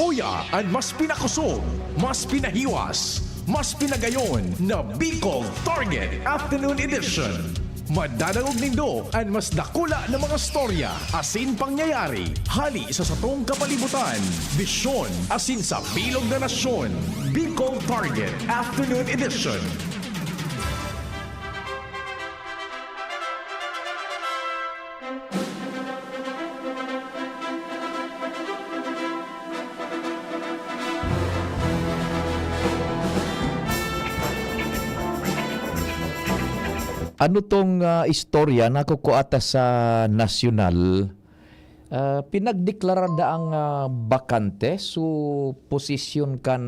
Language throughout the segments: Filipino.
uya at mas pinakusog, mas pinahiwas, mas pinagayon na Bicol Target Afternoon Edition. Madadangog nindo ang mas dakula na mga storya, asin pangyayari, hali sa satong kapalibutan, bisyon, asin sa bilog na nasyon. Bicol Target Afternoon Edition. Ano tong istorya na kukuata sa nasyonal? Pinagdeklara ang bakante su posisyon kan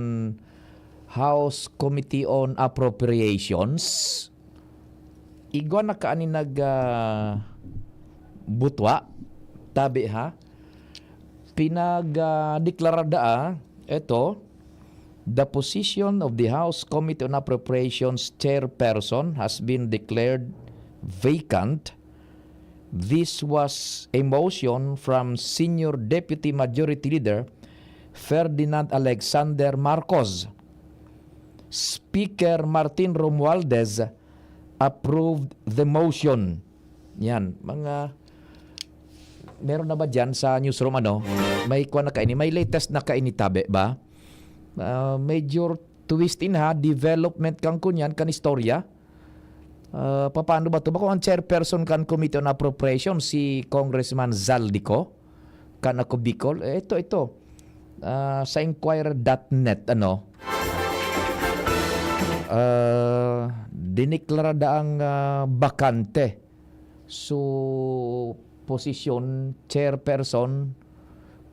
House Committee on Appropriations. Igwa na kaani butwa tabi ha. Pinagdeklara ito. The position of the House Committee on Appropriations chairperson has been declared vacant. This was a motion from Senior Deputy Majority Leader Ferdinand Alexander Marcos. Speaker Martin Romualdez approved the motion. Yan, meron na ba dyan sa newsroom May kuha na kaini, may latest na kaini tabi ba? Major twist in development kang kunyan kan istorya. Paano ba ito? Bako ang chairperson kan Committee on Appropriation si Congressman Zaldico kan ako Bicol. Ito. Sa inquirer.net diniklara ang bakante so posisyon chairperson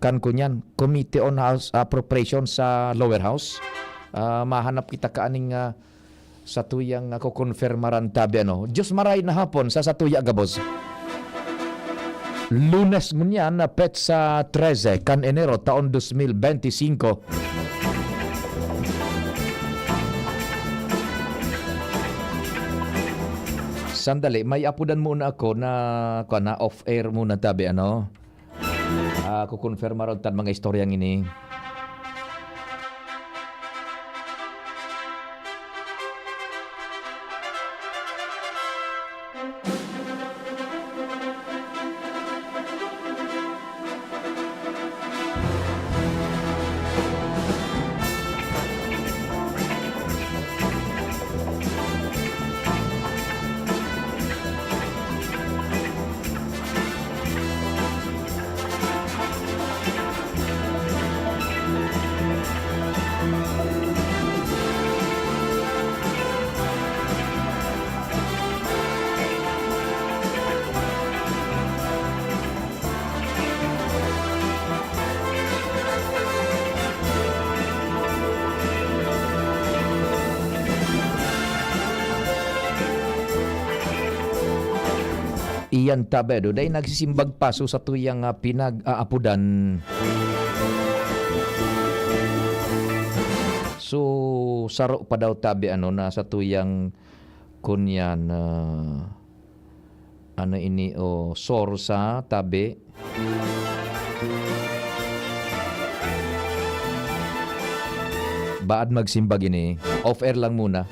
kan kunyan Committee on House Appropriation sa lower house. Mahanap kita kaaning sa tuyang kukonfirmaran tabi Diyos maray na hapon sa tuya gabos. Lunes ngunyan na petsa 13 kan Enero taon 2025. Sandali, may apudan muna ako na off-air muna tabi kukonfirma ron tan mga istoryang ini. Iyan tabedo day nagsisimbag paso sa tuyang pinag-aapudan. So saro pa daw tabi na sa tuyang kunyan sorsa tabi. Baad magsimbag ini. Off air lang muna.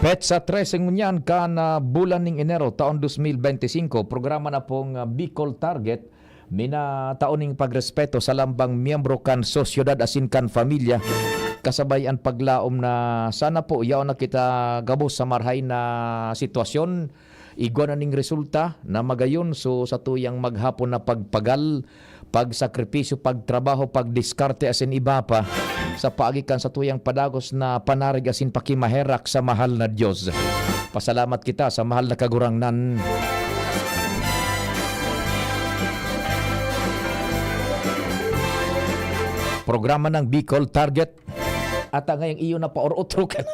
Petsa 13 ngunyan bulan ng Enero taon 2025, programa na pong Bicol Target, mina taoning pagrespeto sa lambang miyembro kan sosyedad asin kan familia, kasabayan paglaom na sana po yaw na kita gabos sa marhay na sitwasyon, igwa na ning resulta na magayon so sa tuyang maghapon na pagpagal, pagsakripisyo, pagtrabaho, pagdiskarte asin iba pa sa paagikan sa tuyang padagos na panarig asin pakimaherak sa mahal na Diyos. Pasalamat kita sa mahal na kagurangnan. Programa ng Bicol Target At ngayong iyo na pa or otro ka na.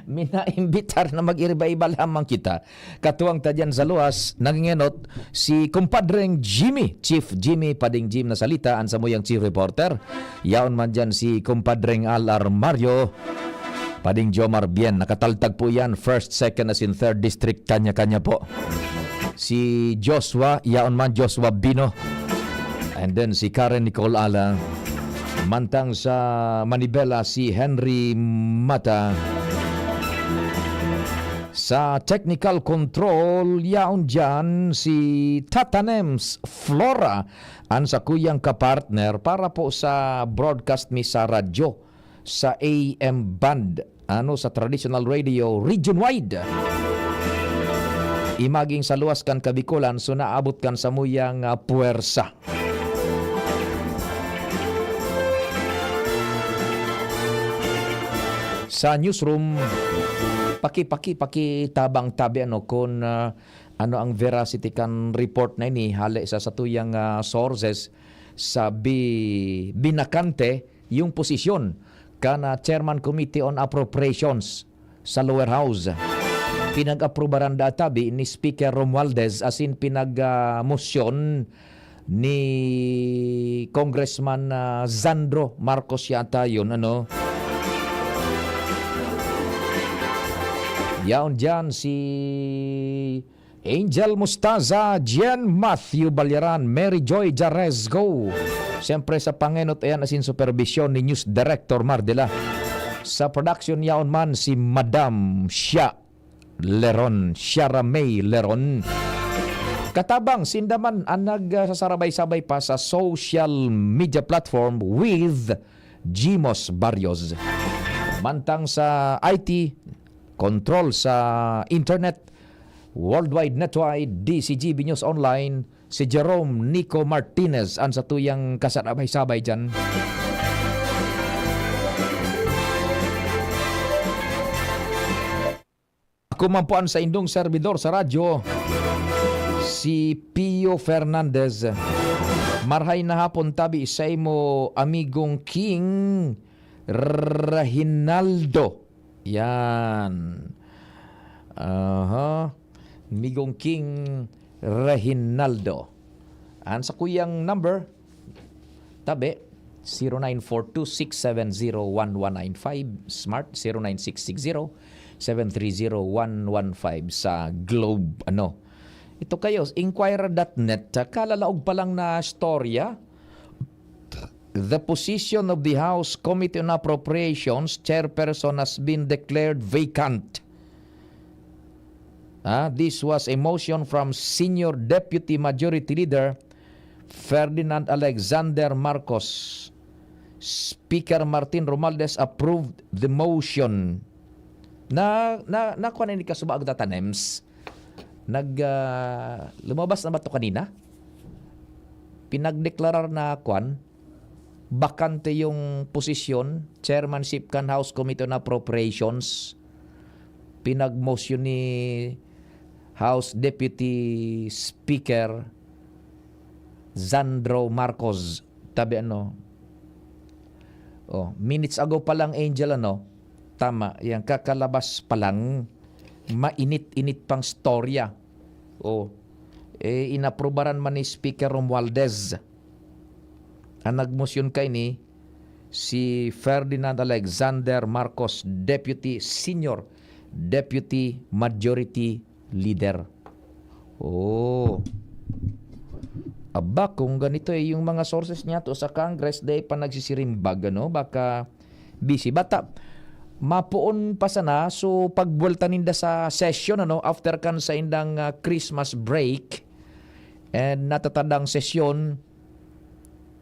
Minaimbitar na mag-iriba-iba lamang kita. Katuwang tadyan sa luwas, nangingenot si kumpadreng Jimmy, Chief Jimmy Pading Jim na salita, ang samuyang chief reporter. Yaon man dyan si kumpadreng Alar Mario, Pading Jomar Bien. Nakataltag po yan, 1st, 2nd as in 3rd district, kanya-kanya po. Si Joshua, yaon man Joshua Bino. And then si Karen Nicole Ala. Mantang sa Manibela si Henry Mata. Sa technical control, yaon dyan si Tatanems Flora, ang sa kuyang kapartner para po sa broadcast mi sa radyo, sa AM band, sa traditional radio region-wide. Imaging sa luwas kan Kabikulan, so naabot kan sa muyang puwersa. Sa newsroom, pakitabang tabi kung ano ang veracity kan report na ini hali sa satuyang sources sa binakante yung posisyon kana Chairman Committee on Appropriations sa lower house. Pinag-aprobaran da tabi ni Speaker Romualdez asin pinag-motion ni Congressman Zandro Marcos yata yun Yaon dyan si Angel Mustaza, Jen Matthew Balyaran, Mary Joy Jarezgo. Siyempre sa pangenot ayan asin supervision ni News Director Mardela. Sa production yaon man si Madam Shia May Leron. Katabang sindaman ang nagsasarabay-sabay pa sa social media platform with Jimos Barrios. Mantang sa IT, control sa internet, worldwide netwide, DCGB News Online, si Jerome Nico Martinez ang sa tuyang kasarabay-sabay dyan. Ako man po ang sa indong servidor sa radyo, si Pio Fernandez. Marhay na hapon tabi sa imo amigong King Rehinaldo. Yan. Migong King Rehinaldo. Ang sa kuyang number, tabi, 0942-670-1195, Smart, 09660-730-115 sa Globe. Ito kayo, inquirer.net, kalalaog pa lang na storya. The position of the House Committee on Appropriations chairperson has been declared vacant. This was a motion from Senior Deputy Majority Leader Ferdinand Alexander Marcos. Speaker Martin Romualdez approved the motion. Nakuha na ni Kasubaag Tatanems. Lumabas na ba ito kanina? Pinagdeklarar na bakante yung posisyon, chairmanship kan House Committee on Appropriations. Pinag-motion ni House Deputy Speaker Zandro Marcos. Tabi minutes ago pa lang, Angel, tama, yung kakalabas pa lang, mainit-init pang storya. Inaprobaran man ni Speaker Romualdez. Ang nagmosyon kay ni si Ferdinand Alexander Marcos, Senior Deputy Majority Leader. Aba, kung ganito yung mga sources niya to sa Congress, day pa nagsisirimbag, baka busy. Bata, mapuon pa sana, so pagbuelta ninda sa session, after kan sa indang Christmas break, and natatandang sesyon,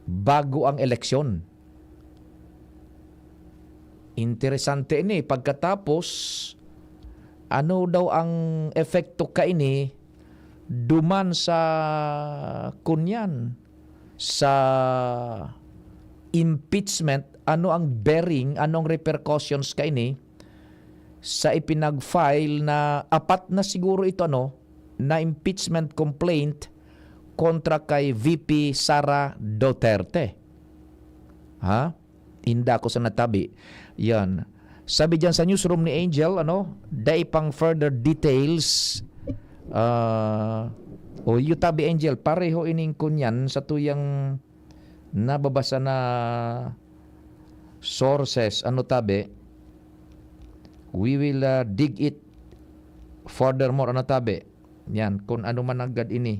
bago ang eleksyon. Interesante ini. Pagkatapos, ano daw ang epekto kaini duman sa kunyan, sa impeachment, ano ang bearing, anong repercussions kaini sa ipinag-file na apat na siguro ito na impeachment complaint kontra kay VP Sara Duterte. Inda ko sa natabi. Yan. Sabi diyan sa newsroom ni Angel, day pang further details. You tabi Angel, pareho ining kunyan sa tuyang nababasa na sources. Tabi? We will dig it furthermore. Tabi? Yan, kung ano man agad ini.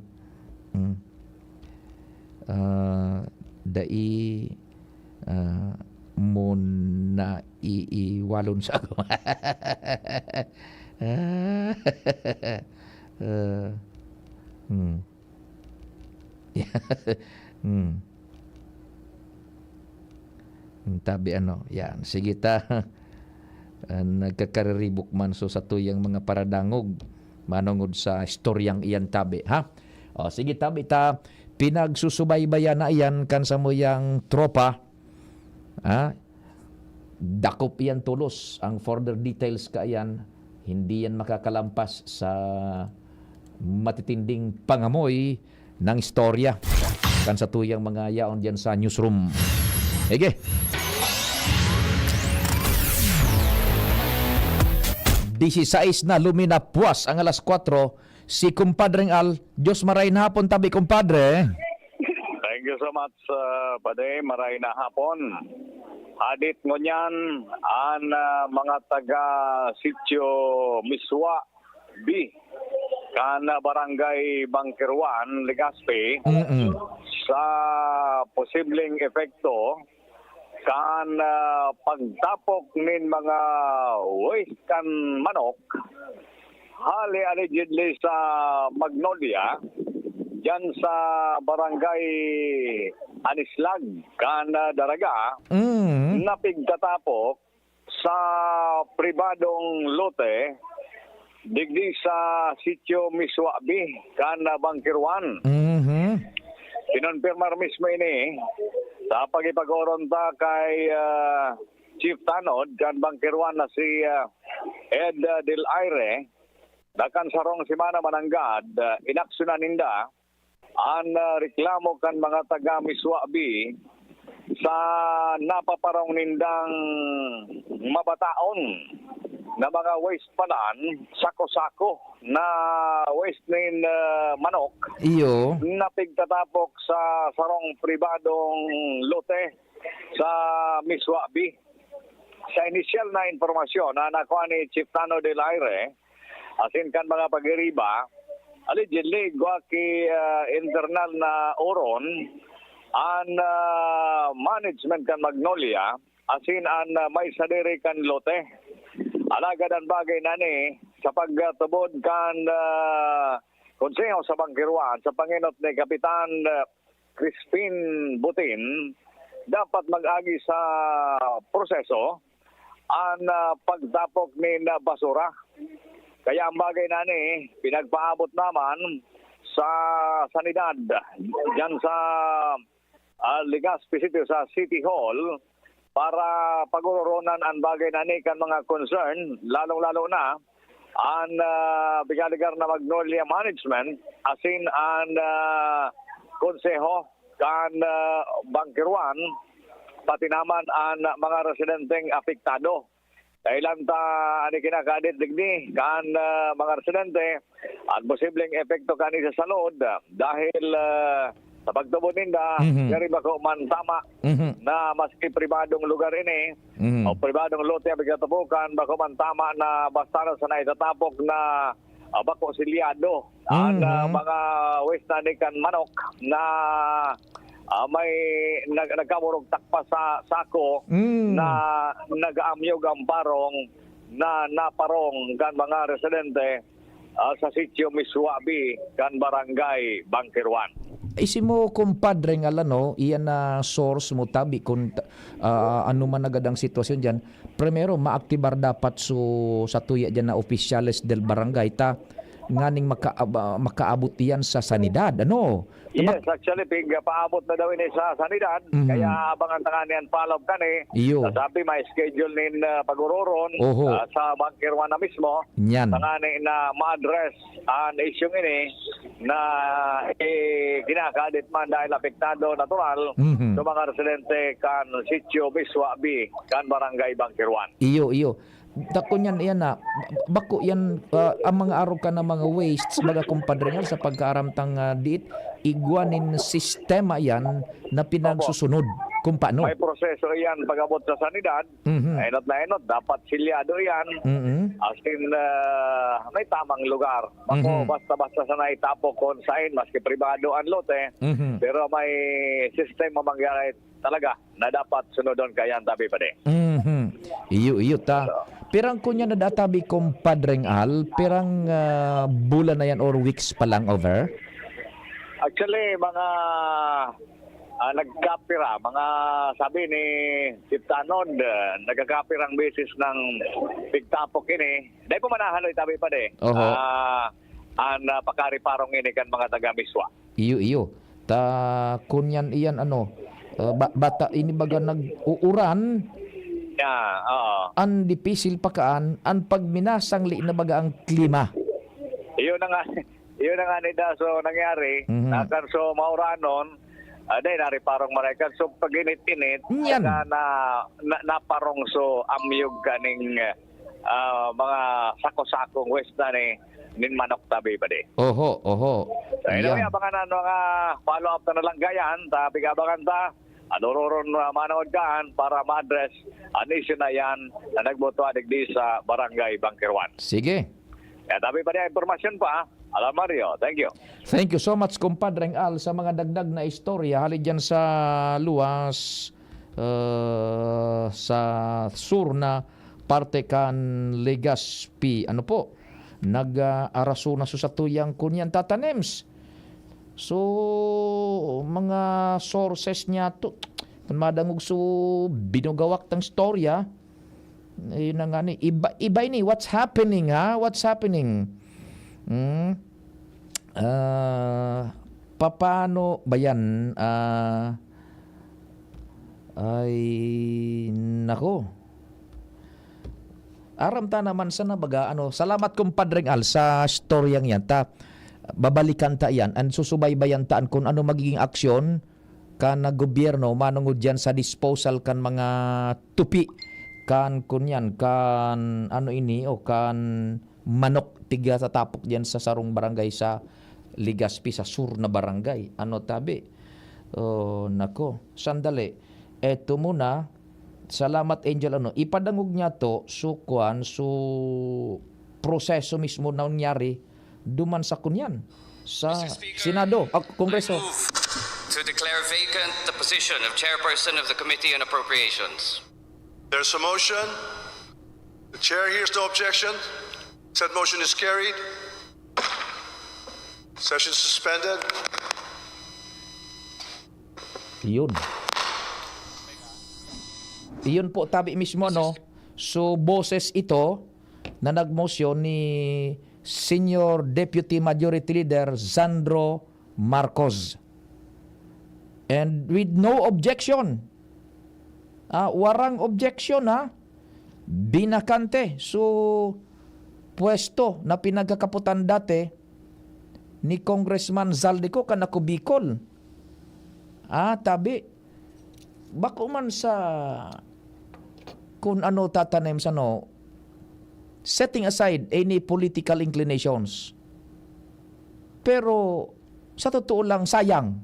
Muna iiwalon sa ako. Tabi yan. Sige ta. Nagkakariribok man so sa tuyang mga paradangog manungod sa istoryang iyan tabi, ha? Sige tabi ta, pinagsusubaybayan na iyan kan sa moyang tropa, ha? Dakop iyan tulos ang further details ka iyan, hindi yan makakalampas sa matitinding pangamoy ng istorya kan sa tuyang mga yaon diyan sa newsroom. Ege. Disisais na luminapuas ang alas 4 si kumpadreng Al. Diyos maray na hapon tabi kumpadre. Thank you so much, Pade. Maray na hapon. Hadit ngunyan ang mga taga Sitio Miswa B kan barangay Bangkirwan, Legazpi sa posibleng epekto kan pagtapok nin mga waste kan manok hali allegedly sa Magnolia dyan sa barangay Anislag kan Daraga napigtatapok sa pribadong lote digdi sa Sitio Miswabi kan Bangkirwan. Pinonfirmar mismo ini sa pagipag-oronta kay Chief Tanod kan Bangkirwan na si Ed Del Aire dakan sarong simana mananggad inaksyonan ninda ang reklamo kan mga taga Miswabi sa napaparong nindang mabataon na mga waste palan, sako-sako na waste nin manok. Iyo. Napigtatapok sa sarong pribadong lote sa Miswabi. Sa initial na informasyon na nakuha ni Chief Tano Del Aire, asin kan mga pag-iriba, allegedly, guwaki internal na oron, ang management kan Magnolia, asin ang may sadiri kan lote. Alagad ang bagay na ni sa pagtubod kan konseho sa Bangkirwan sa panginot ni Kapitan Crispin Butin dapat mag-agi sa proseso ang pagtapok ni basura. Kaya ang bagay na ni pinagpaabot naman sa sanidad dyan sa Legazpi City sa City Hall para paguroronan ang bagay na ni kan mga concern, lalong-lalo na ang bigaligar na Magnolia Management, asin ang konseho kan Bangkirwan, pati naman ang mga residenteng apektado. Kailan ta ani kinakadit digni kan mga residente at posibleng epekto kani sa salud dahil sa pagtubod ninda, gari ba ko man tama na maski pribadong lugar ini o pribadong lote abigatapukan, ba ko man tama na basta na sa naitatapok na bako silyado ang mga waste na kan manok na may nagkamurog takpa sa sako na nag-aamyog ang parong na naparong kan mga residente sa Sitio Miswabi kan barangay Bangkirwan. Isi mo kumpadre nga iyan na source mo tabi kung ano man agad ang sitwasyon dyan. Primero, maaktibar dapat sa tuya dyan na opisyales del barangay ta nganing makaabot yan sa sanidad. Ano? Yes, actually, paabot na daw ini sa sanidad. Kaya abangan tangan yan follow ka ni. Iyo. Sabi may schedule nin paguroron Oho. sa Bunker 1 na mismo. Yan. Tangan na ma-address ang issue ini na ginakadit man dahil apektado natural sa mga residente kan sitio Biswa B kan barangay Bunker 1. Iyo. Dako yan na. Bako yan ang mga araw ka na mga wastes baga kumpadre nga sa pagkaaramtang diit igwanin sistema yan na pinagsusunod kung paano. May proseso yan pag-abot sa sanidad. Enot na enot, dapat silyado yan. As in, may tamang lugar. Ako, basta-basta sa naitapo kung saan, maski privado ang lote. Pero may sistema mangyari talaga na dapat sunodon kayan tabi pa de. Iyo ta. Pirang kunya na databi kumpadreng Al, pirang bulan na yan or weeks pa lang over? Actually, mga nagkapira, mga sabi ni Tiptanod, nagkakapirang basis ng pigtapok ini. Dahil po manahaloy tabi pa de. Oho. Ang pakariparong ini kan mga taga-Miswa. Iyo. Ta kunyan iyan ano, bata ini baga nag-uuran, an dipisil pakaan, an pagminasang li na baga ang klima. Iyon na nga nida so nangyari, nakan so mauranon, dahil nari parang marekan so pag init-init, Yan. naparong so amyog kaning mga sako-sakong west na nin manok tabi pa di. Oho. So anyway, Yan. abangan na mga follow-up na lang gayan, tapi abangan ta, anuroron manood kaan para ma-address ang issue na yan na nagboto adigdi sa barangay Bunker 1. Sige. Kaya tabi pa niya impormasyon pa, Alam Mario, thank you. Thank you so much, kumpadreng Al, sa mga dagdag na istorya. Halid dyan sa luwas, sa sur na parte kan Legazpi. Ano po? Nag-araso na sa tuyang kunyan tatanems. So, mga sources niya to, kung madangog so binugawak tang storya, ayun na nga ni, iba ini, what's happening ha? What's happening? Paano ba yan? Ay, nako. Aram ta naman sa nabaga, salamat kumpadreng Al sa storyang yan. Babalikan ta yan, and susubaybayan taan kung ano magiging aksyon kan na gobyerno manungod dyan sa disposal kan mga tupi kan kunyan kan kan manok tiga sa tapok dyan sa sarong barangay sa Legazpi sa sur na barangay. Tabi? Nako, sandali. Eto muna, salamat Angel, ipadangog niya to sukuan proseso mismo na nangyari duman sa kunyan sa Senado, Kongreso. To declare vacant the position of chairperson of the Committee on Appropriations. There's a motion. The chair hears no objection. Said motion is carried. Session suspended. Iyon po tabi mismo So boses ito na nagmosyon ni Senior Deputy Majority Leader Sandro Marcos. And with no objection. Warang objection binakante. So pwesto na pinagkakaputan dati ni Congressman Zaldico kanako Bicol. Tabi. Bako man sa kung ano tatanim sa setting aside any political inclinations. Pero sa totoo lang sayang.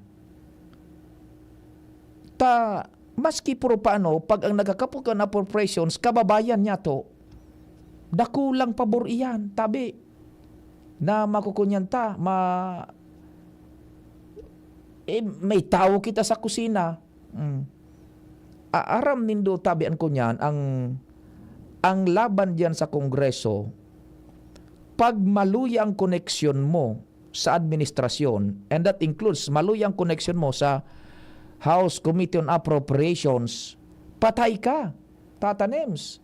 Maski puro paano, pag ang nagkakapukan na appropriations, kababayan niya to, dakulang pabor iyan, tabi, na makukunyan ta, may tao kita sa kusina. Aram nindo tabian ko niyan, ang laban diyan sa Kongreso, pag maluya ang koneksyon mo sa administrasyon, and that includes maluya ang koneksyon mo sa House Committee on Appropriations, patay ka, tatanems.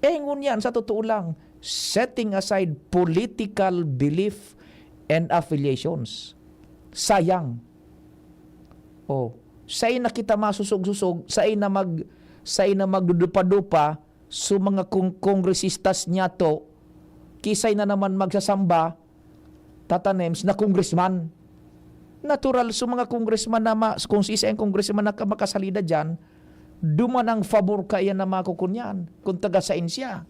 Ngun yan, sa totoo lang, setting aside political belief and affiliations. Sayang. Oh, say na kita masusog-susog, say na magdudupa-dupa sa mga kongresistas niya to, kisay na naman magsasamba tatanems na congressman. Natural sa mga congressman na kung si isa ang congressman na makasalida dyan, duman ang favor kaya na makukunyan kung taga-sain siya.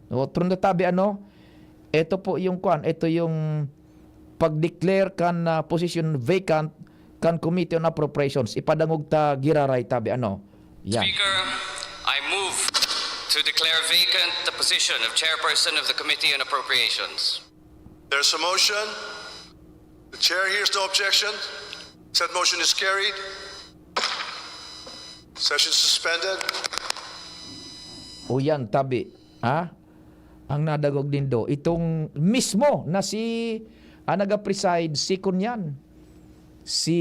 O, tabi ito po yung ito yung pag-declare kan position vacant kan Committee on Appropriations. Ipadangog ta giraray tabi Yan. Speaker, I move to declare vacant the position of Chairperson of the Committee on Appropriations. There's a motion. The chair hears no objection. Said motion is carried. Session suspended. O yan, tabi. Ang nadagog din do. Itong mismo na si naga-preside si Kunyan. Si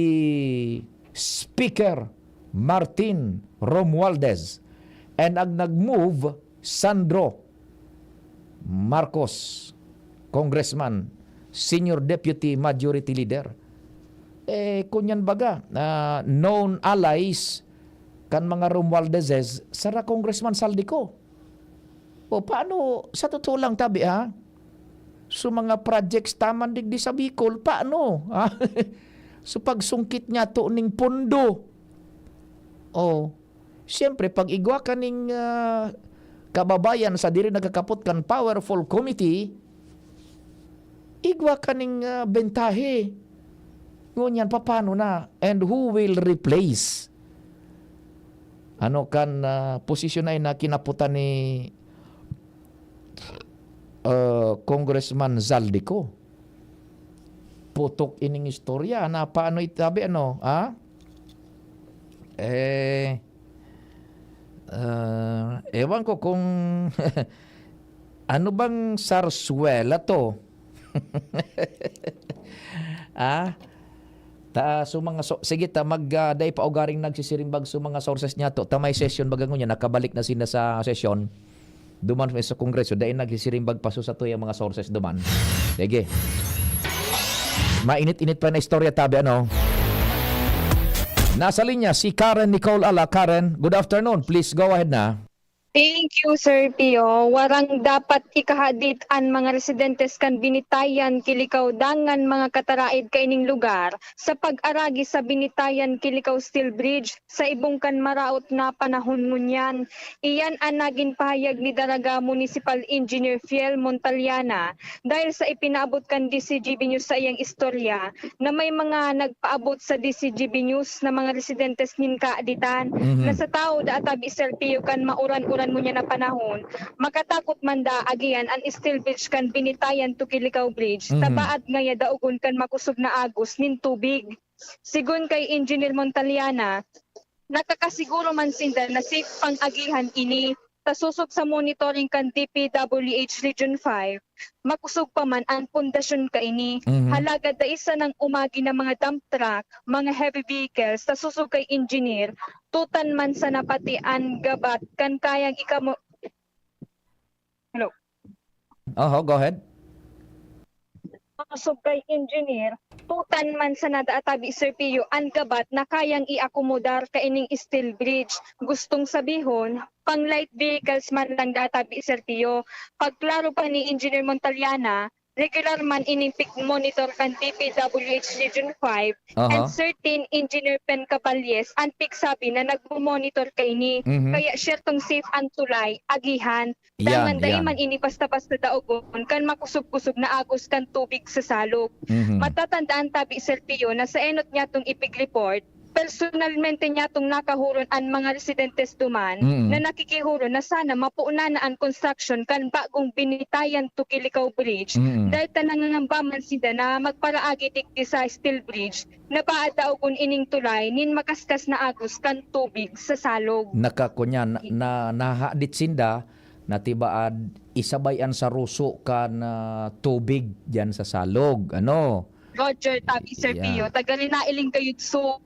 Speaker Martin Romualdez. And ang nag-move, Sandro Marcos, Congressman, Senior Deputy Majority Leader. Kunyan baga, known allies kan mga Romualdezes, sara Congressman Saldico. O paano, sa totoo lang tabi so mga projects taman digdi sa Bicol, paano? So pagsungkit niya to ning pondo. Siyempre, pag igwa ka ning kababayan sa diri nagkakapot kan powerful committee, igwa ka ning bentahe. Ngunyan, paano na? And who will replace? Posisyon ay na kinaputan ni Congressman Zaldico. Putok ining istorya na paano itabi ewan ko kung ano bang sarsuela to. Sige day pa ugaring nagsisirimbag sa mga sources niya to. Tamay session bagang niya nakabalik na sila sa session. Duman sa kongreso dahil nagsisirimbag pa sa to yung mga sources duman. Sige. Mainit-init pa na istorya tabi Nasa linya si Karen Nicole Ala. Karen, good afternoon. Please go ahead na. Thank you, Sir Pio. Warang dapat ikahadit ang mga residentes kan binitayan kilikaw dangan mga kataraid kaining lugar sa pag-aragi sa binitayan kilikaw steel bridge sa ibong kan maraot na panahon ngunyan. Iyan ang naging pahayag ni Daraga Municipal Engineer Fiel Montaliana dahil sa ipinaabot kan DCGB News sa iyang istorya na may mga nagpaabot sa DCGB News na mga residentes nin kaaditan na sa tao daatabi Sir Pio kan mauran-uran mo niya na panahon, makatakot man da agian ang steel bridge kan binitayan to Kilikaw Bridge, tabaad ngaya daugon kan makusog na agos nin tubig. Sigun kay Engineer Montaliana, nakakasiguro man sinda na safe pang agihan ini, tasusog sa monitoring kan DPWH Region 5, makusog pa man ang pundasyon ka ini. Halaga da isa ng umagi na mga dump truck, mga heavy vehicles, tasusog kay engineer, tutan man sa napatian gabat kan kayang ikamo. Hello. Go ahead. Makusog kay engineer, tutan man sa nadaatabi Sir Pio ang gabat na kayang iakomodar kaining steel bridge. Gustong sabihon, pang light vehicles man lang databi Sir Pio. Pagklaro pa ni Engineer Montaliana, regular man ining monitor kan DPWH Region 5 and certain Engineer Pen Caballes ang sabi na nagmo-monitor kay ni. Kaya share tong safe ang tulay, agihan, daman man ini basta-basta daogon kan makusog-kusog na agos kan tubig sa salog. Matatandaan tabi Sir Pio na sa enot niya tong ipig report, personalmente niya itong nakahuron ang mga residentes duman na nakikihuron na sana mapuuna na ang construction kan bagong binitayan to Kilikaw Bridge dahil tanangangambaman sila na magparaagi tikti sa steel bridge na paadaogon ining tulay nin makaskas na agos kan tubig sa salog. Nakakunyan na nahadit sinda na tibaad isabayan sa ruso kan tubig diyan sa salog. Roger, tabi Sir Pio, tagalina-iling kayo so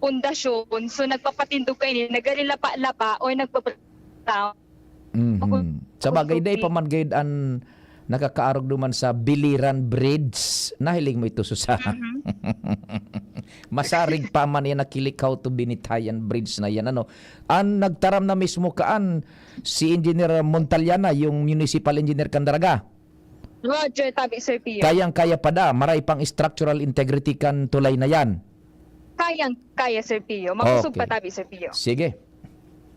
pundasyon, so nagpapatindog kayo, nagalilapa-lapa o nagpapataw. Sa bagay day Kusupi. paman gayud an nakakaarog duman sa Biliran Bridge. Nahiling mo ito Susa. Masarig pa man yan nakilikaw to Binitayan Bridge na yan. Ano? Ang nagtaram na mismo kaan si Engineer Montaliana, yung municipal engineer Candaraga. Roger, tabi Sir Pio. Kayang-kaya pa da, maray pang structural integrity kan tulay na yan. Kaya Sir Pio. Makusog Okay. pa tabi Sir Pio. Sige.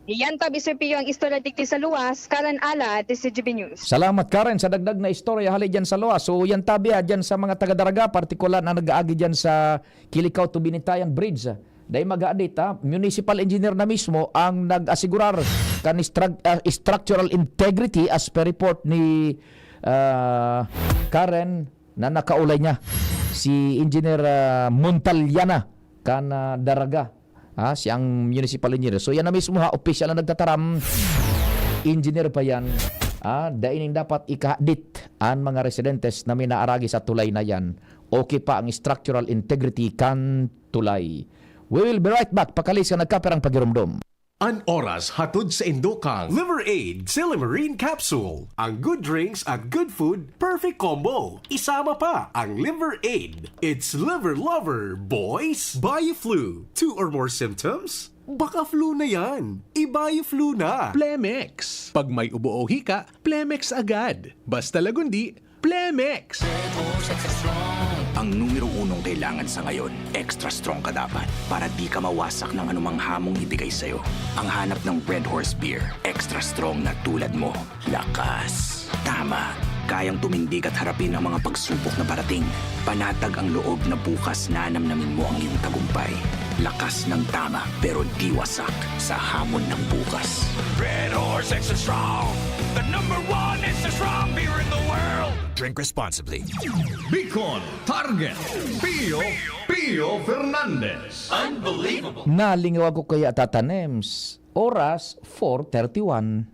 Iyan tabi Sir Pio ang istorya dikti sa luwas, Karan Ala at CGB News. Salamat Karen sa dagdag na istorya hali dyan sa luwas. So yan tabi dyan sa mga taga-Daraga, partikular na nag-aagi dyan sa Kilikaw to Binitayan Bridge. Dahil mag-aadit municipal engineer na mismo ang nag-asigurar kan structural integrity as per report ni Karen na nakaulay niya. Si Engineer Montaliana kan Daraga. Siyang municipal engineer. So yan na mismo official na nagtataram. Engineer pa yan. Daining dapat ikahadit ang mga residentes na minaaragi sa tulay na yan. Okay pa ang structural integrity kan tulay. We will be right back. Pakalis ka nagkaperang pagirumdum. An oras hatod sa Indokang. Liver Aid Silimarine Capsule. Ang good drinks at good food, perfect combo. Isama pa ang Liver Aid. It's liver lover, boys. Bioflu. 2 or more symptoms? Baka flu na yan. I-Bioflu na. Plemex. Pag may ubo o hika, Plemex agad. Basta lagundi, Plemex. Ang numero unong kailangan sa ngayon, extra strong ka dapat para di ka mawasak ng anumang hamong ibigay sa'yo. Ang hanap ng Red Horse Beer, extra strong na tulad mo. Lakas. Tama. Kayang tumindig at harapin ang mga pagsubok na parating. Panatag ang loob na bukas na namnamin mo ang iyong tagumpay. Lakas ng tama pero di wasak sa hamon ng bukas. Red Horse Extra Strong, the #1 extra strong beer in the world. Drink responsibly. Bicol Target. Pio Fernandez. Nalingaw ko kaya tatanems. Oras 4:31.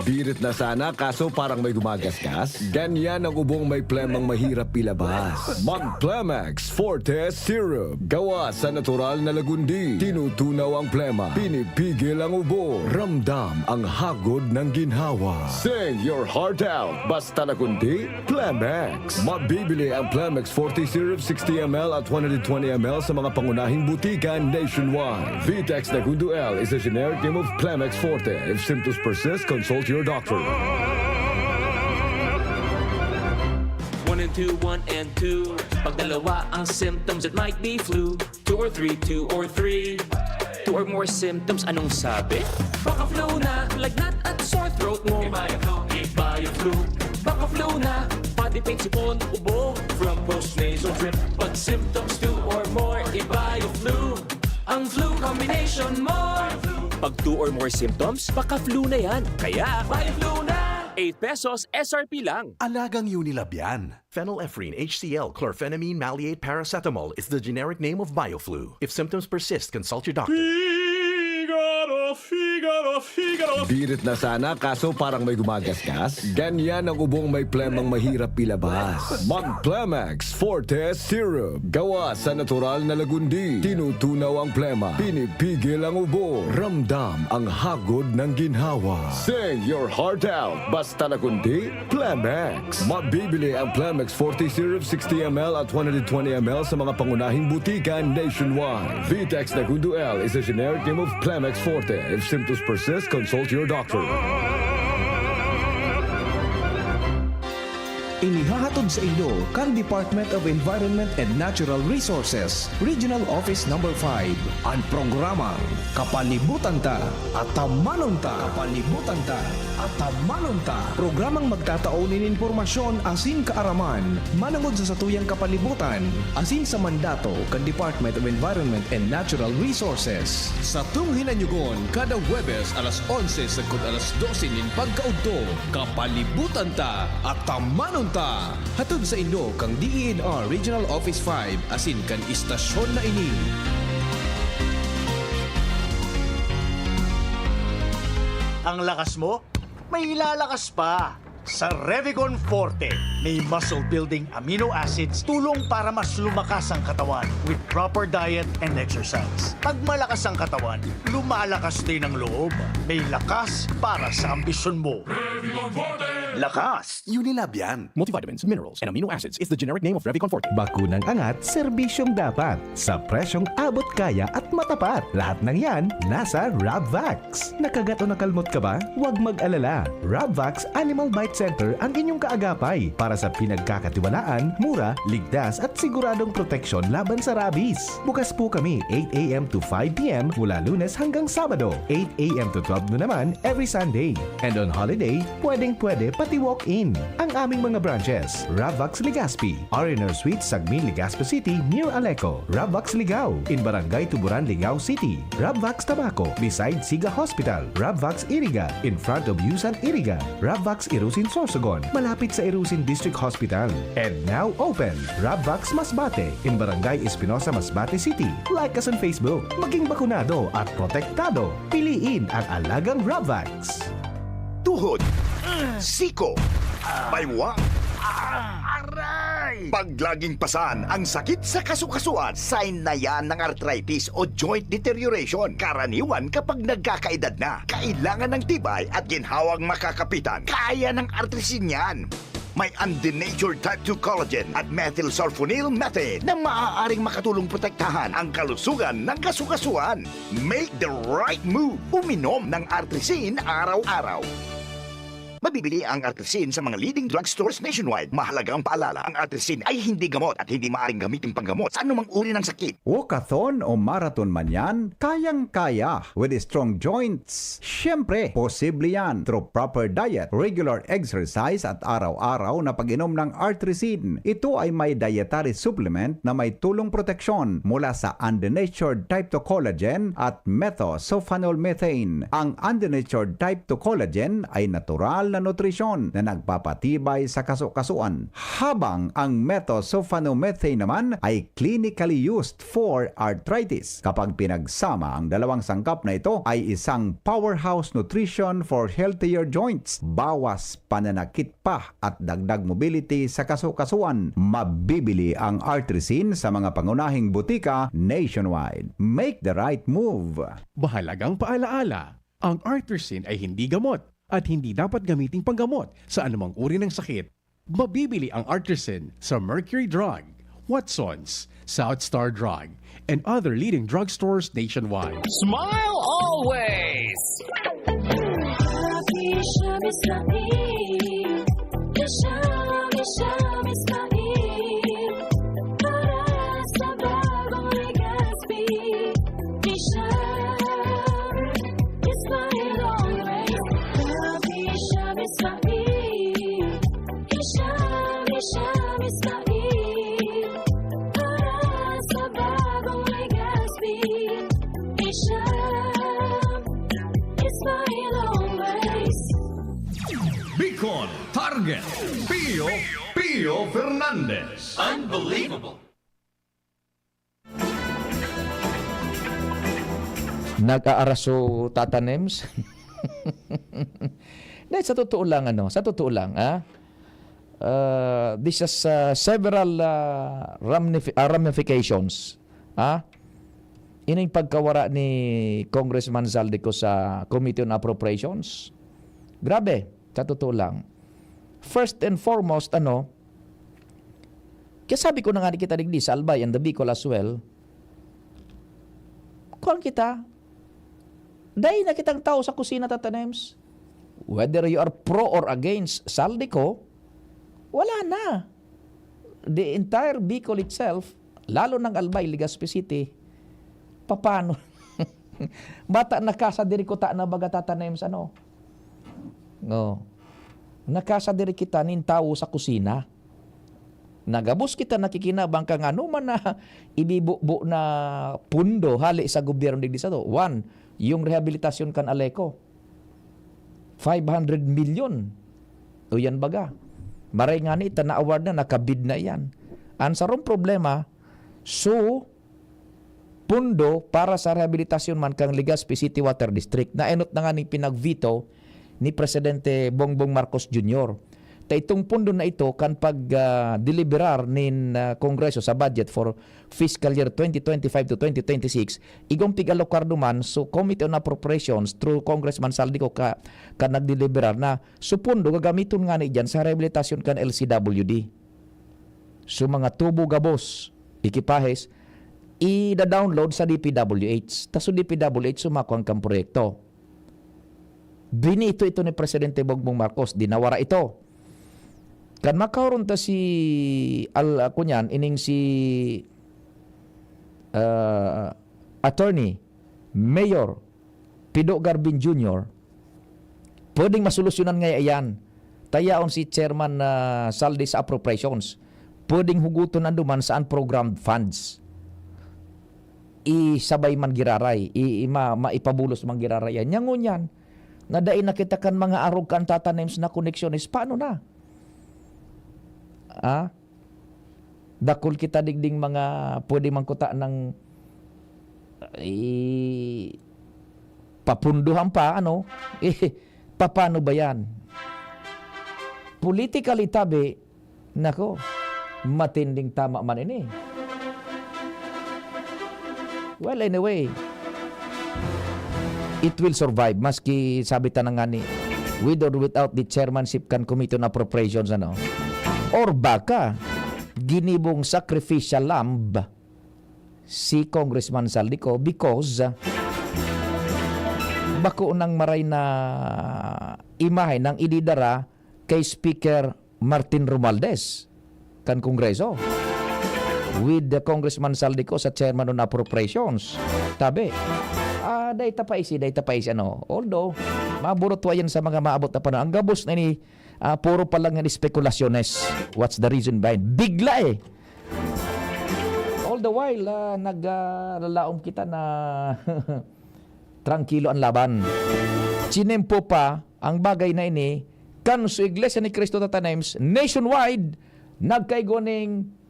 Birit na sana kaso parang may gumagasgas. Ganyan ang ubong may plemang mahirap ilabas. Mag-Plemex Forte Syrup. Gawa sa natural na lagundi. Tinutunaw ang plema. Pinipigil ang ubo. Ramdam ang hagod ng ginhawa. Sing your heart out. Basta lagundi, Plemex. Mabibili ang Plemex Forte Syrup 60ml at 120ml sa mga pangunahing butikan nationwide. Vitex Nagundo L is a generic name of Plemex Forte. If symptoms persist, consult your doctor. 1 and 2, 1 and 2. Pag dalawa ang symptoms, it might be flu. 2 or 3, 2 or 3. 2 or more symptoms, anong sabi? Baka flu na, lagnat at sore throat mo. Ibaya-flu. Baka flu na, pati pain, sipon, ubo. From post-nasal drip. Pag symptoms 2 or more, ibaya-flu. Ang flu combination mo. Pag 2 or more symptoms, baka flu na yan. Kaya, ibaya-flu na. 8 pesos SRP lang. Alagang Unilab yan. Phenylephrine HCl chlorphenamine maleate paracetamol is the generic name of Bioflu. If symptoms persist, consult your doctor. Birit na sana kaso parang may gumagasgas. Ganyan ang ubong may plemang mahirap ilabas. Mag-Plemex Forte Syrup. Gawa sa natural na lagundi. Tinutunaw ang plema. Pinipigil ang ubo. Ramdam ang hagod ng ginhawa. Sing your heart out. Basta lagundi, Plemex. Mabibili ang Plemex Forte Syrup 60ml at 120ml sa mga pangunahing butikan nationwide. Vitex Nagundo L is a generic name of Plemex Forte. If symptoms persist, consult your doctor. Inihahatod sa inyo kan Department of Environment and Natural Resources, Regional Office No. 5, ang programang Kapalibutan Ta at Tamanon Ta. Kapalibutan Ta at Tamanon Ta. Programang magtataunin informasyon asin kaaraman, manangod sa satuyang kapalibutan, asin sa mandato kan Department of Environment and Natural Resources. Sa tunghinanyugon, kada Huwebes alas 11 sagkod alas 12 nin pagkaudto, Kapalibutan Ta at Tamanon Ta. Hatod sa inyo kang DENR Regional Office 5 asin kan istasyon na ini. Ang lakas mo, may ilalakas pa. Sa Revicon Forte, may muscle-building amino acids tulong para mas lumakas ang katawan with proper diet and exercise. Pag malakas ang katawan, lumalakas din ang loob. May lakas para sa ambisyon mo. Lakas! Unilab yan. Multivitamins, minerals, and amino acids is the generic name of Revicon Forte. Bakunang angat, serbisyong dapat. Sa presyong abot kaya at matapat. Lahat ng yan, nasa Rabvax. Nakagat o nakalmot ka ba? Huwag mag-alala. Rabvax Animal Bite Center ang inyong kaagapay para sa pinagkakatiwalaan, mura, ligtas at siguradong proteksyon laban sa rabies. Bukas po kami 8 a.m. to 5 p.m. mula Lunes hanggang Sabado, 8 a.m. to 12 noon naman every Sunday. And on holiday, pwedeng-pwede pati walk-in. Ang aming mga branches, Rabvax Legazpi, R&R Suite, Sagmin, Legazpi City, near Aleco. Rabvax Ligao, in Barangay Tuburan, Ligao City. Rabvax Tabaco, beside Siga Hospital. Rabvax Iriga, in front of Yusan Iriga. Rabvax Irusin Sorsogon, malapit sa Irusin District Hospital. And now open, Rabvax Masbate, in Barangay Espinosa, Masbate City. Like us on Facebook. Maging bakunado at protektado. Piliin ang alagang Rabvax. Tuhod, siko, baywang, aray! Pag laging pasan ang sakit sa kasukasuan, sign na yan ng arthritis o joint deterioration. Karaniwan kapag nagkakaedad na, kailangan ng tibay at ginhawang makakapitan. Kaya ng artrisin yan. May undenatured type 2 collagen at methylsulfonyl methane na maaaring makatulong protektahan ang kalusugan ng kasukasuan. Make the right move. Uminom ng artrisin araw-araw. Mabibili ang artrisin sa mga leading drugstores nationwide. Mahalaga ang paalala, ang artrisin ay hindi gamot at hindi maaaring gamitin panggamot sa anumang uri ng sakit. Walkathon o marathon man yan, kayang-kaya with strong joints. Siyempre, posible yan through proper diet, regular exercise at araw-araw na pag-inom ng artrisin. Ito ay may dietary supplement na may tulong proteksyon mula sa undenatured type 2 collagen at methylsulfonylmethane. Ang undenatured type 2 collagen ay natural na nutrisyon na nagpapatibay sa kasukasuan, habang ang methylsulfonylmethane naman ay clinically used for arthritis. Kapag pinagsama ang dalawang sangkap na ito ay isang powerhouse nutrition for healthier joints, bawas pananakit pa at dagdag mobility sa kasukasuan. Mabibili ang artrisin sa mga pangunahing butika nationwide. Make the right move. Mahalagang paalaala, ang artrisin ay hindi gamot at hindi dapat gamiting panggamot sa anumang uri ng sakit. Mabibili ang artrisin sa Mercury Drug, Watsons, South Star Drug, and other leading drugstores nationwide. Smile always! Bicol Target, Pio Fernandez. Unbelievable! Nag-aaraso tatanems? Sa totoo lang, this has several ramifications. Ining pagkawara ni Congressman Zaldico sa Committee on Appropriations. Grabe, sa totoo lang. First and foremost, kaya sabi ko na nga kita digdi sa Albay and the Bicol as well, kuhan kita, dahil na kitang tao sa kusina tatanems, whether you are pro or against Zaldico, wala na. The entire Bicol itself, lalo ng Albay, Legazpi City, papano? Bata nakasa diri ko ta na baga tatanems No. Nakasa diri kita nin tao sa kusina. Nagabos kita nakikinabang kang man na ibibubo na pundo hali sa gobyerno digdi sa to. One, yung rehabilitasyon kan Aleco. 500 million. O yan baga. Maray nga ni na-award na, nakabid na yan. Ang sarong problema, pundo para sa rehabilitasyon man kang Legazpi City Water District na enot na nga ni pinag-veto ni Presidente Bongbong Marcos Jr. Ta itong pundo na ito kan pag-deliberar nin Kongreso sa budget for fiscal year 2025 to 2026, igong pigalokar duman so Committee on Appropriations through Congressman Saldico ka nagdeliberar na so pundo gagamiton nga ni dyan sa rehabilitasyon kan LCWD. So mga tubo gabos, ekipahes, i-download sa DPWH. Taso DPWH sumakuan kang proyekto. Binito ito ni Presidente Bongbong Marcos, dinawara ito. Kan makaroon ta si kunyan ining si attorney Mayor Pido Garbin Jr. pwedeng masolusyonan nga yan. Tayaon si Chairman Saldi sa appropriations. Pwedeng huguton anduman sa unprogrammed funds. Isabay man giraray, maipabulos man giraray yan. Nyangon yan. Nadain nakita kan mga arog kan tatanems na connectionis. Paano na? Dakol kita digding mga pwede mangkuta ng papunduhan pa paano ba yan? Politically tabi, nako, matinding tama man ini. Well, anyway, it will survive maski sabi tanang nga ni with or without the chairmanship kan Committee on Appropriations or baka ginibong sacrificial lamb si Congressman Saldico because bako nang maray na imahe ng ididara kay Speaker Martin Romualdez kan Kongreso with the Congressman Saldico sa Chairman on Appropriations. Tabi, dayta pa isi although maburot wa yan sa mga maabot na panahon. Ang gabos na ni puro pa lang ng spekulasyones. What's the reason behind? Bigla all the while naglalaom kita na tranquilo ang laban. Chinempo pa ang bagay na ini kan sa Iglesia ni Cristo Tatanems nationwide nagkaigoning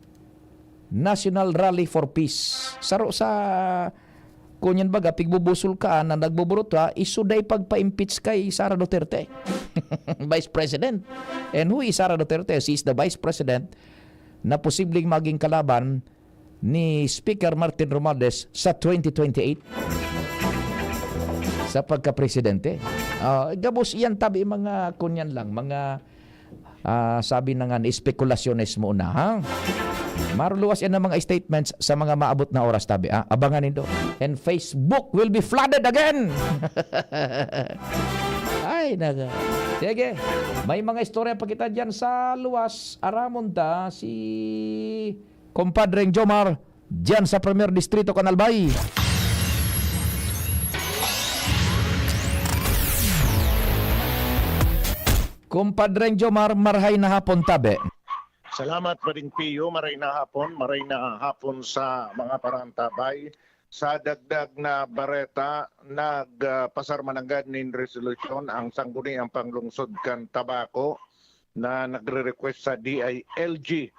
National Rally for Peace. Saro sa kunyan baga pigbubusol ka na nagbuburot isuday pagpa-impeach kay Sara Duterte. Vice President. And who is Sara Duterte? She is the Vice President na posibleng maging kalaban ni Speaker Martin Romualdez sa 2028 sa pagka-presidente. Gabos iyan tabi mga kunyan lang, mga sabi na nga ni spekulasyones mo na ha. Maruluwas yan ng mga statements sa mga maabot na oras tabi. Abangan nito. And Facebook will be flooded again. Ay, naga. Sige. May mga istorya pa kita dyan sa luwas. Aramonta si Compadreng Jomar dyan sa Premier Distrito, Canalbay. Compadreng Jomar, marhay na hapon tabi. Salamat pa rin Pio, maray na hapon sa mga parantabay. Sa dagdag na bareta, nagpasarmanagad nin resolusyon ang sangguniang panglungsod kan tabako na nagre-request sa DILG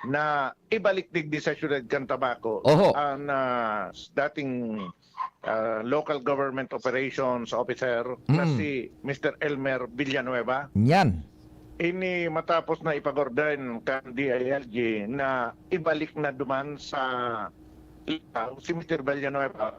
na ibalik digdi sa syudad kan tabako ang dating local government operations officer na si Mr. Elmer Villanueva. Yan. Ini matapos na ipag-ordain kan DILG na ibalik na duman sa itaw si Mr. Villanueva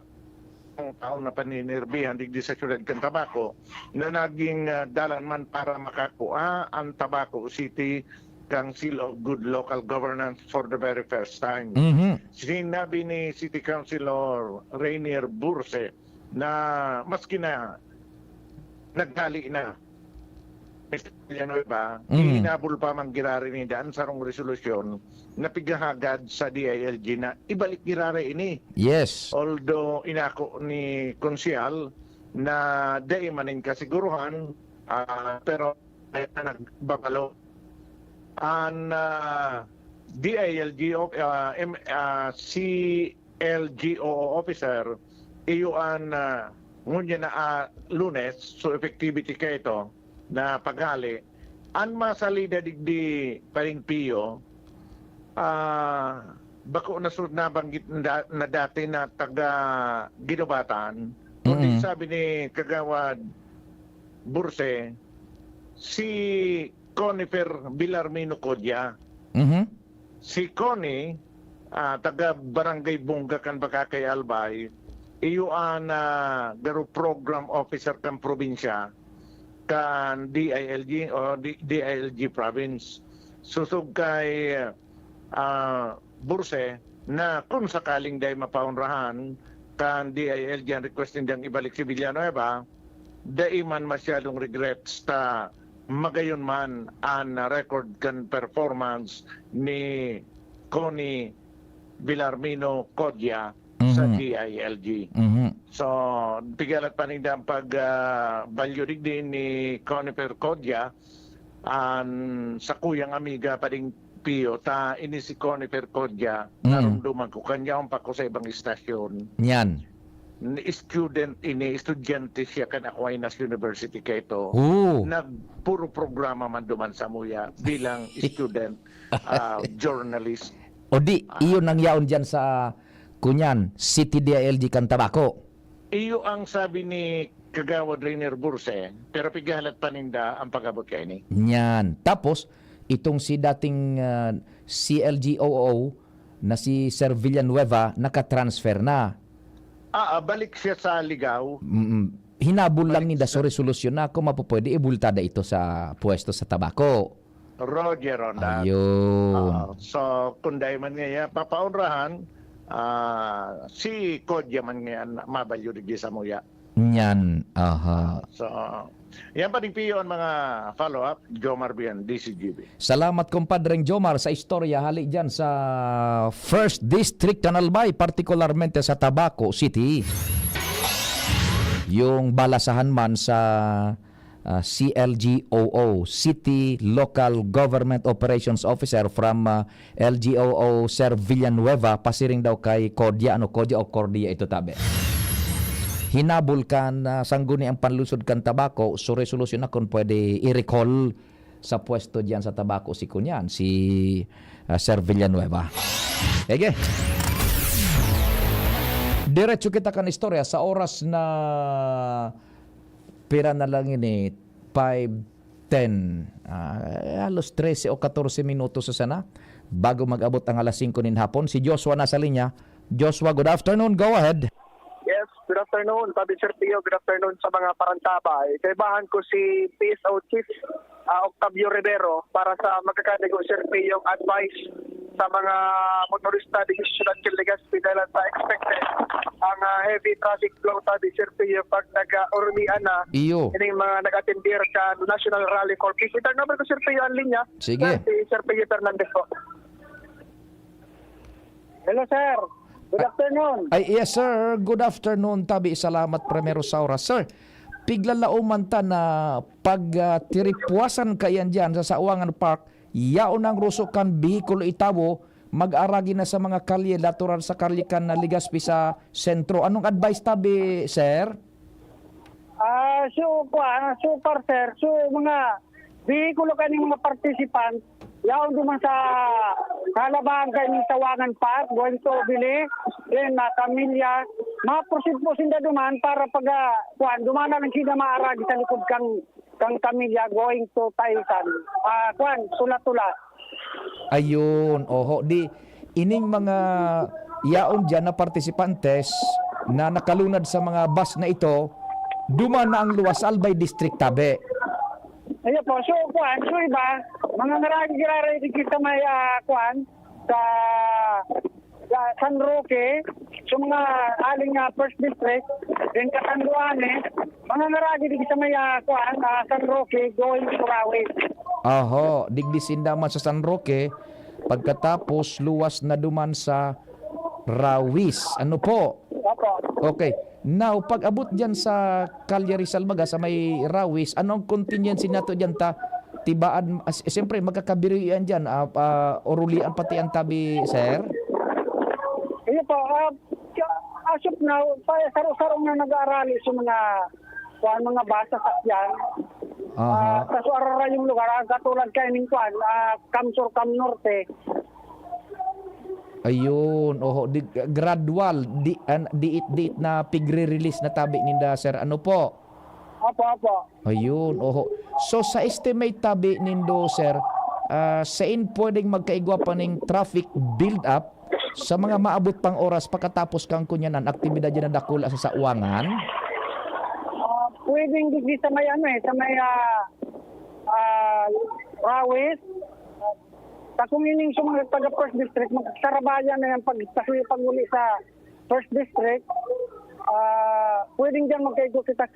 ang taon na paninirbihan digdi sa syudad kan tabako na naging dalan man para makakuha ang Tabaco City kang Seal of Good Local Governance for the very first time. Sinabi ni City Councilor Rainier Burse na maski na nagdali na Mr. Villanueva, hinabol pa mang girari ni daan sarong resolusyon na pigahagad sa DILG na ibalik girari ini. Yes. Although inako ni Konsyal na day manin kasiguruhan pero nagbabalo ang DILG CLGO officer iyuan ngunya na Lunes so effectivity kay ito na paghali an masalida digdi paring Pio bako nasud na banggit na dati na taga Ginobatan sabi ni Kagawad Burse si Conifer Villarmino Codya. Mhm. Si Connie, taga Barangay Bungakan Bakakay Albay, iyo ang garo program officer kan probinsya kan DILG o DILG province. Susog kay Burse na kung sakaling day mapaunrahan kan DILG ang requesting diyang ibalik si Villanueva, daiman masyadong regrets ta magayon man ang record kan performance ni Connie Villarmino Codya sa DILG. So, pigalat pa rin ang pag-valuing din ni Conifer Codya sa kuyang amiga pa rin Pio, ta ini si Conifer Codya, narumduman ko kanya ang pako sa ibang istasyon. Yan. Estudyante siya kan Aquinas University kayto. Nagpuro programa man duman sa muya bilang student journalist. O di, iyon ang yaon dyan sa kunyan, City DILG Cantabaco. Iyo ang sabi ni Kagawad Rainer Burse, pero pigahalat paninda ang pag-abot kay ni. Yan. Tapos, itong si dating CLGOO na si Sir Villanueva, nakatransfer na. Balik siya sa Ligaw. Hinabol lang ni Daso resolusyon na kung mapupwede ibultada ito sa pwesto sa Tabaco. Roger on that. Ayun. So, kung dahil man ngayon papaunrahan, si Codya man ngayon mabalyo rin sa muya. Yan. Aha. So, yan pa rin piyo ang mga follow-up. Jomar Bian, DCGB. Salamat kumpadreng Jomar sa istorya hali dyan sa First District ng Albay, particularmente sa Tabaco City. Yung balasahan man sa CLGOO, City Local Government Operations Officer from LGOO Sir Villanueva, pasiring daw kay Codya o Cordia ito tabi. Hinabol kan sangguni ang panlusod kan Tabaco, so resolusyon na kung pwede i-recall sa pwesto diyan sa Tabaco si kunyan, si Sir Villanueva. Ege. Diretso kita kan istorya sa oras na pira na lang ini 5:10, halos 13 o 14 minutos sa sana bago mag-abot ang alas 5 nin hapon. Si Joshua nasa linya. Joshua, good afternoon. Go ahead. Yes, good afternoon. Sabi Sir Pio, good afternoon sa mga parantabay. Kaibahan ko si PSO Chief Octavio Rivero para sa magkakadigo Sir Pio yung advice sa mga motorista di Ciudad Legazpi dahil sa expected ang heavy traffic flow sabi Sir Pio pag nag-urmian na ining mga nag-attendir ka National Rally Corps. Kita number ko Sir Pio ang linya. Sige. Si Sir Pio Fernandez po. Hello sir. Good afternoon. Yes sir, good afternoon. Tabi, salamat primero sa oras. Sir, piglalauman ta na pag tiripuasan kayan dyan sa Sawangan Park, yaon ang rusukan bihikulo itawo, mag-aragi na sa mga kalye, latural sa kalyekan na Legazpi sa sentro. Anong advice tabi, sir? Super sir. So mga bihikulo kaning mga participant, yaon duman sa kalabahan kay ni Sawangan Park, going to Bili, then Camilla, ma-proceed po sinda duman para pag duman na lang sila maaragi sa likod kang Camilla going to Taisan. Tula-tula. Ayun, oho, di ining mga yaon dyan na partisipantes na nakalunad sa mga bus na ito, duman na ang Luwas Albay District tabi. Ayan po, so iba, mga naragi kita may sa San Roque, so mga aling First District, then Katanduane, mga naragi kita may San Roque going to Rawis. Aho, digdisin naman sa San Roque, pagkatapos luwas na duman sa Rawis. Ano po? Okay. Now, pag abot dyan sa Calle Rizal Baga, sa may Rawis, anong contingency nato dyan ta? Tibaan, siyempre magkakabirian dyan, orulian pati ang tabi, sir? Iyo po, as of now, sarong-sarong na nag-aarali sa mga basa sakyan. Kaso arara yung lugar, katulad kayo ng Kamsur, Kam Norte. Ayun, gradual, di na pigre-release na tabi ninda, sir. Ano po? Opo. Ayun, oho. So sa estimate tabi nindo sir, saan pwedeng magkaigwa pa ng traffic build up sa mga maabot pang oras pagkatapos kang kunyanan aktibidad dyan na dakula sa sauwangan? Pwedeng di sa may sa may Rawis. Kung ining sa mga taga First District, magsarabayan na yung pag-uli sa First District, pwedeng dyan magkaigo kita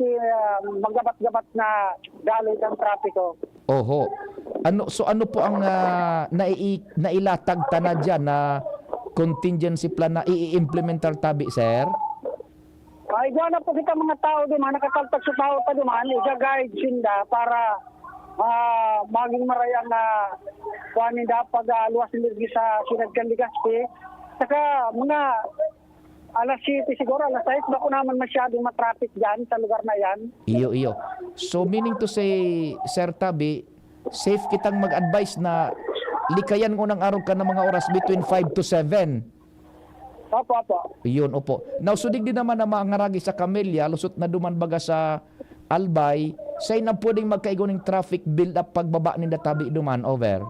magabat-gabat na daloy ng trapiko. Oho. Ano po ang nailatag na dyan na contingency plan na i-implementar tabi, sir? Ay, na po kita mga tao duman, nakakaltag sa tao pa duman, i-guide sinda para maging marayang na kuhanin dapat luwas energy sa Ciudad Candigaspi. Saka mga alas 7 siguro, alas 6, bako naman masyadong matraffic dyan sa lugar na yan. Iyo. So meaning to say, Sir Tabi, safe kitang mag-advise na likayan ko ng araw ka ng mga oras between 5 to 7. Opo. Iyon, opo. Now, sudig din naman na maangaragi sa Camellia, lusot na duman baga sa Albay, say na pwedeng magkaigo ng traffic build up pagbaba ni Tabi duman, over.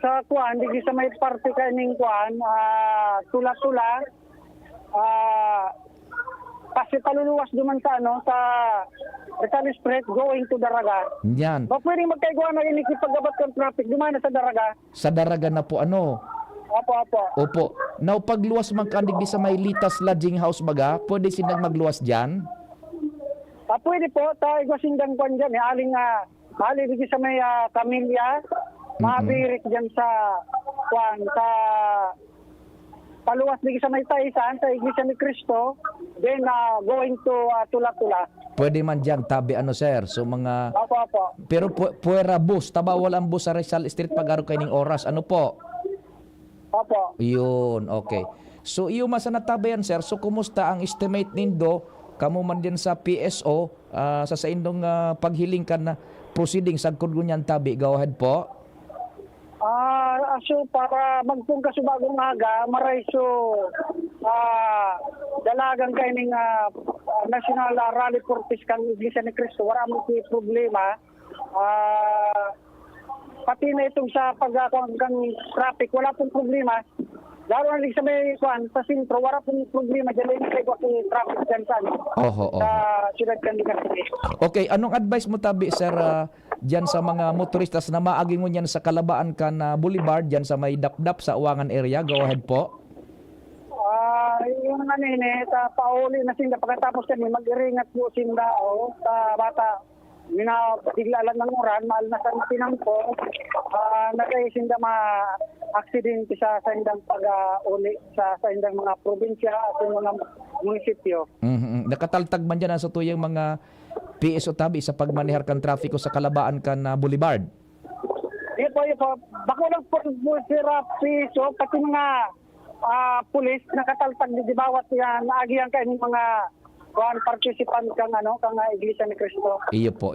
Sa kuan, di sa may parte kaning kuan, tula-tula, kasi paluluwas duman sa sa Rizal Street going to Daraga. Yan. Ba pwedeng magkaigwa na inikipagabat ng traffic duman sa Daraga. Sa Daraga na po ano? Opo. Now, pagluwas man kandig di sa may Litas Lodging House baga, pwede sinang magluwas dyan? Pwede po, tayo sindang kuan dyan. Aling di sa may Camellia, mabirik dyan sa kuan, sa paluwas di sa may Taisan, sa Iglesia ni Cristo, then going to Tula-Tula. Pwede man dyan tabi ano sir, so mga... Opo. Pero puwera bus, taba walang bus sa Rizal Street pag-araw kayo ng oras, ano po? Opo. Yun, okay. So iyo masanatabayan sir, so kumusta ang estimate nindo, kamo man din sa PSO, sa indong paghiling ka na proceeding sa kudgunyan tabi, go ahead po. So para magpungka sa bagong aga, maray so dalagang kayo ng National Rally for Peace kang Iglesia ni Cristo, wala mo si problema. Pati na itong sa pagkakang traffic, wala pong problema. Lalo na sa may kuan, sa sentro, wala pong problema. Diyan lang kayo yung traffic dyan sa Ciudad Candigaspi. Okay, anong advice mo tabi, sir, dyan sa mga motoristas na maagingon yan sa Kalabaan ka na Boulevard, dyan sa may Dapdap sa Uwangan area? Go ahead po. Yung pauli na sinda, pagkatapos kami, mag-iringat po sinda sa bata. Minabiglalan ng oran, mahal na sa tinangko, nagaisinda ma-aksidente sa indang pag-uli sa indang mga probinsya at mga munisipyo. Nakataltag man dyan sa tuyang mga PSO tabi sa pagmanihar kan trafiko sa Kalabaan kan Boulevard? Ipo. Bako lang po sira PSO, pati mga pulis nakataltag di bawat yan, naagihan kayo ng mga participant kang Iglesia ni Cristo. Iyo po.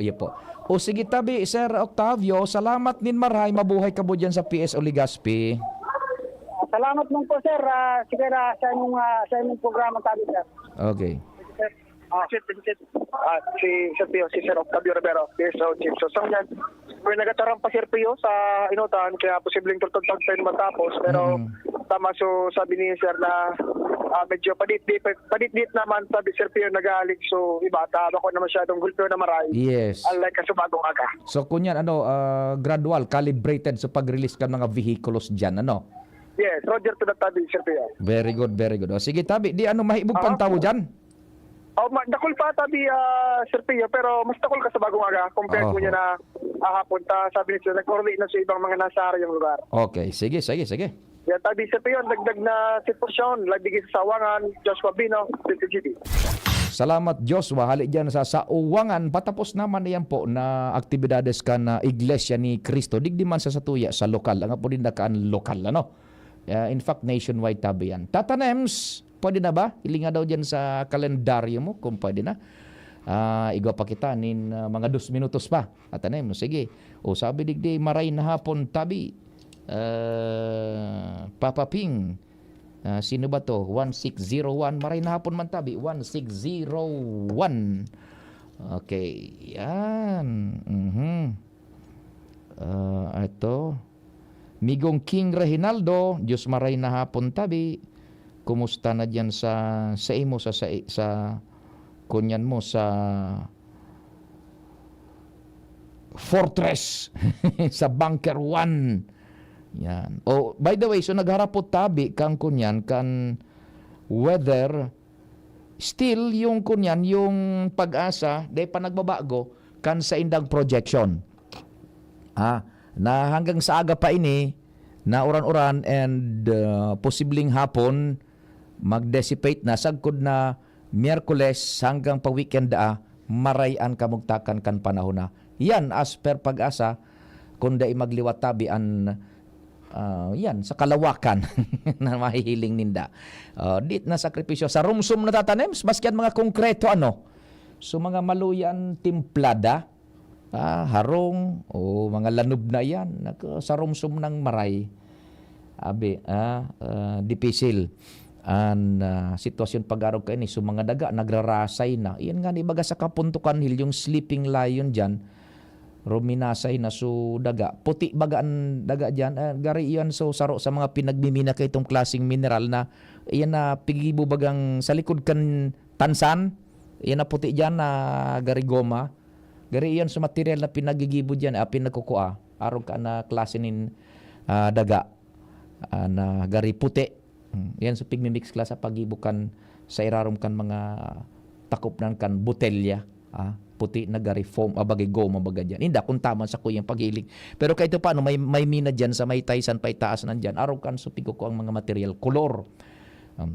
O sige tabi, Sir Octavio, salamat nin maray, mabuhay ka po dyan sa PSO Legazpi. Salamat mong po sir, sige na sa inyong programa tabi sir. Okay. Si Sir Octavio Rivero, PSO Chief. So yan, may nagatarang pa Sir Pio sa inutan, kaya posibleng tutugtag tayo matapos. Pero tama, so sabi ni Sir na medyo padit-dit naman, sabi Sir Pio nag-aalik. So iba, taba ko na masyadong gulto na maray. Yes. Unlike sa bagong aga. So kunyan, gradual, calibrated sa pag-release ka ng mga vehicles dyan, ano? Yes, Roger to the tabi, Sir Pio. Very good. O sige tabi, di mahibog pantawo dyan? Dakol pa tabi, Sir Pio, pero mas dakol ka sa bagong aga compared mo niya na hapon. Sabi niya, nag-coordinate na sa ibang mga nasa yung lugar. Okay, sige. Yan, tabi, Sir Pio, dagdag na sitwasyon, lagdigit sa Sawangan, Joshua Bino, PTGD. Salamat Joshua, hali dyan sa Uwangan. Patapos naman yan po na aktibidades ka na Iglesia ni Cristo. Digdi man sa satuya sa lokal. Ang po din na kaan lokal, ano? In fact, nationwide tabi yan. Tatanems, pwede na ba? Ilinga daw dyan sa kalendaryo mo kung pwede na. Igwa pa kita nin mga 2 minutos pa. Tatanems, sige. O sabi digdi, maray na hapon tabi. Papa Ping. Sino ba to? 1601. Maray na hapon man tabi. 1601. Okay, yan. Ito. Migong King Reginaldo, Diyos maray na hapon tabi. Kumusta na diyan sa imo sa kunyan mo sa Fortress sa Bunker 1. Yan. Oh, by the way, so nagharapot tabi kang kunyan kan weather still yung kunyan yung Pag-asa day pa nagbabago kan sa indang projection. Na hanggang sa aga pa ini na uran-uran and posibleng hapon mag-dissipate na sagkod na Miyerkules hanggang pa-weekend marayan kamugtakan kan panahon na. Yan as per Pag-asa kung dai magliwat tabi yan sa kalawakan na mahihiling ninda. Dit na sakripisyo sa rumsum na tatanems maski mga konkreto so mga maluyan timplada, harong o mga lanob na yan sa rumsum ng maray. Dipisil an sitwasyon pag-araw kayo ni so mga daga nagrarasay na. Iyan nga ni baga sa Kapuntukan Hill yung sleeping lion dyan ruminasay na so daga puti bagaan daga dyan gari iyan so saro sa mga pinagmimina kay itong klaseng mineral na iyan na pigibo bagang sa likod kan tansan iyan na puti dyan na gari goma gari iyan so material na pinagigibo dyan pinagkukua aron ka na klase nin daga na gari puti. Yan so pigmimix klase pagibukan sa irarom kan mga takop kan botelya puti na gari foam abagay goma baga dyan. Hindi kung tama sa kuyang paghiling. Pero kahit paano may mina dyan sa may taysan pay taas nandyan. Araw kan so pigo ko ang mga material color.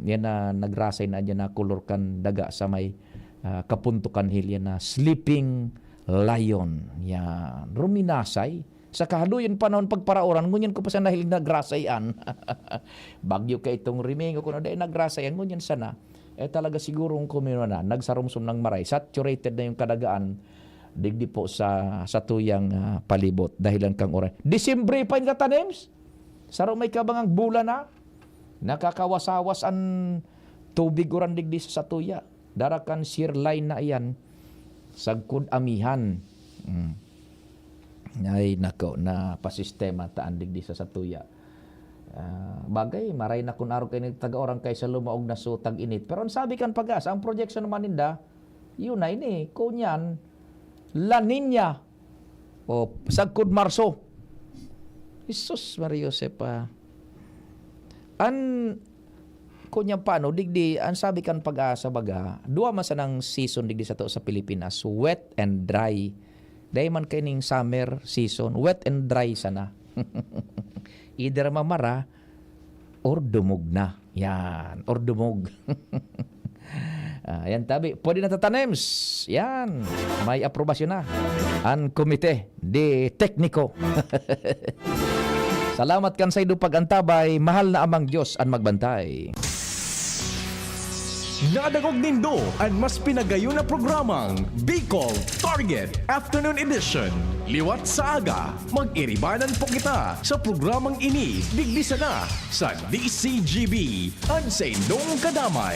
Yan na nagrasay na dyan na color kan daga sa may Kapuntukan Hill yan na sleeping lion. Yan. Ruminasay. Sa kahaluyan panahon pagparauran, ngunyan ko pa sa nahiling nagrasayan. Bagyo ka itong rimingo ko na dahil nagrasayan, ngunyan sana. Talaga sigurong kumino na, nagsarumsum ng maray. Saturated na yung kadagaan, digdi po sa tuyang palibot. Dahilan kang oras. Disyembre pa yung katanems. Saro may kabangang bulan na. Nakakawasawas ang tubig uran digdi sa tuya. Darakan shear line na iyan. Sagkod amihan. Ay nako na pasistema taan digdi sa tuya. Bagay maray na kun araw kay taga-orang kay sa lumaog na so tag-init. Pero ang sabi kan Pag-asa, ang projection naman ninda, yun na ini, kunyan, La Nina o sagkod Marso. Jesus Maria Josepa. Kunyan paano, digdi, ang sabi kan Pag-asa baga, dua man sa ng season digdi sa to sa Pilipinas, wet and dry. Dahil man kayo ning summer season, wet and dry sana. Either mamara or dumog na. Yan, or dumog. Yan tabi. Pwede na tatanems. Yan. May aprobasyon na. Ang komite de tekniko. Salamat kan sa ido pagantabay. Mahal na amang Diyos ang magbantay. Nadagog nindo ang mas pinagayon na programang Bicol Target Afternoon Edition. Liwat sa aga, mag-iribanan po kita sa programang ini. Digdi sana sa DCGB. Ang sa indong kadamay.